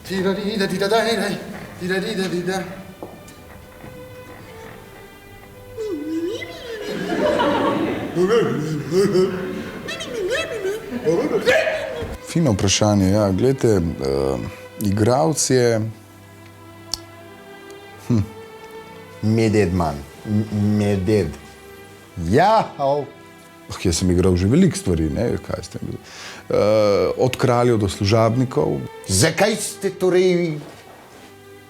Fino vprašanje, ja. Glejte, igralec je... Mededman. Meded. Ja, Jaz sem igral že veliko stvari, ne, kaj ste bili. Od kraljev do služabnikov. Zakaj ste torej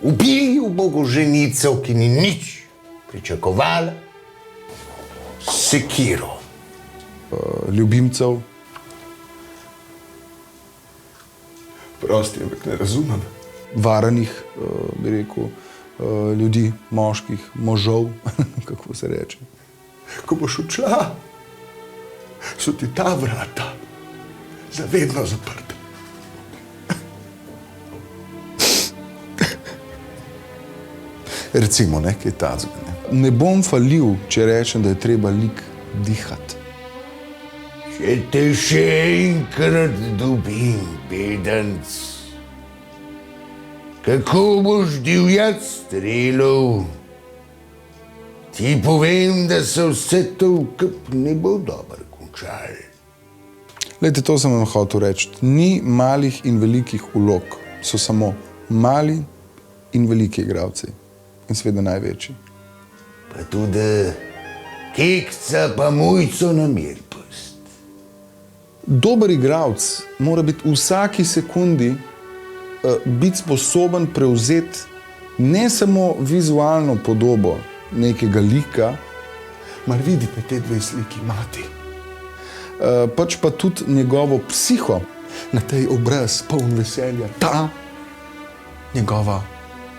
ubili ubogoženico, ki ni nič pričakovala? Sekiro. Ljubimcev. Prosti, ampak ne razumem. Varanih, bi rekel, ljudi, moških, možov, kako se reče. Ko boš odšla, so ti ta vrata zavedno zaprta. Recimo, ne, kaj tazga, ne. Ne bom falil, če rečem, da je treba lik dihati. Če te še enkrat dobim, bedanc, kako boš divjat strelov? Ti povem, da se vse to v kup ne bo dobro končalo. Glejte, to sem vam hotel reči. Ni malih in velikih vlog. So samo mali in veliki igralci. In seveda največji. Pa tudi kekca pa mujco na mir pust. Dober igralec mora biti v vsaki sekundi biti sposoben prevzeti ne samo vizualno podobo nekega lika, Mar vidite te dve sliki mati? pač pa tudi njegovo psiho. Na tej obraz poln veselja, ta njegova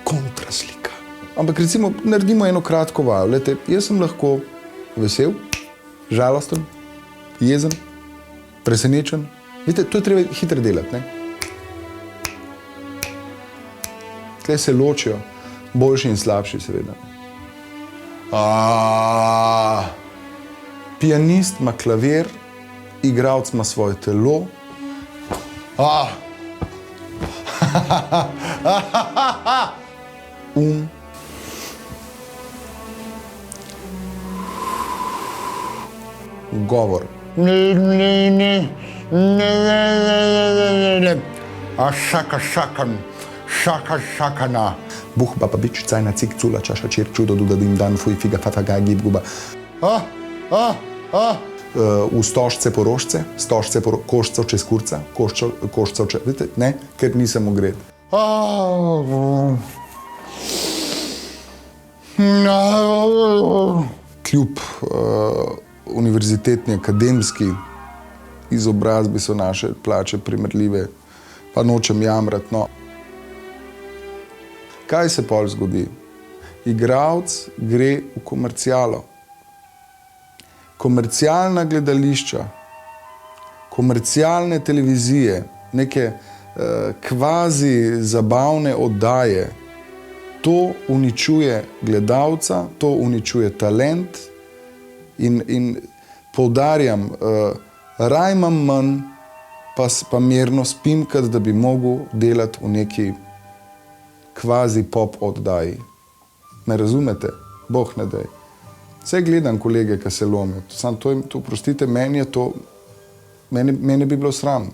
kontraslika. Ampak recimo naredimo eno kratko vajo. Glejte, jaz sem lahko vesel, žalosten, jezen, presenečen. Vidite, to je treba hitro delati, ne? Tle se ločijo boljši in slabši, seveda. Pianist ima klavir, igralec ima svoje telo. Govor. Ne. Šakana. Buh, baba, bič, cajna, cik, cula, čaša, čir, čudo, duda, dim, dan, fuj, figa, fafaga, gib, guba. V stožce porožce, stožce košcev čez kurca, košcev čez... Vidite, ne, ker nisem ogret. Kljub univerzitetni akademski izobrazbi so naše plače primerljive, pa nočem jamrati, no. Kaj se pol zgodi? Igralec gre v komercialo. Komercialna gledališča, komercialne televizije, neke kvazi zabavne oddaje, to uničuje gledalca, to uničuje talent in poudarjam, raj imam manj, pa mirno spim, kot da bi mogel delati v neki kvazi pop oddaji. Me razumete? Bog ne daj. Vse gledam kolege, ki se lomijo. Sam to, prostite, mene bi bilo sram.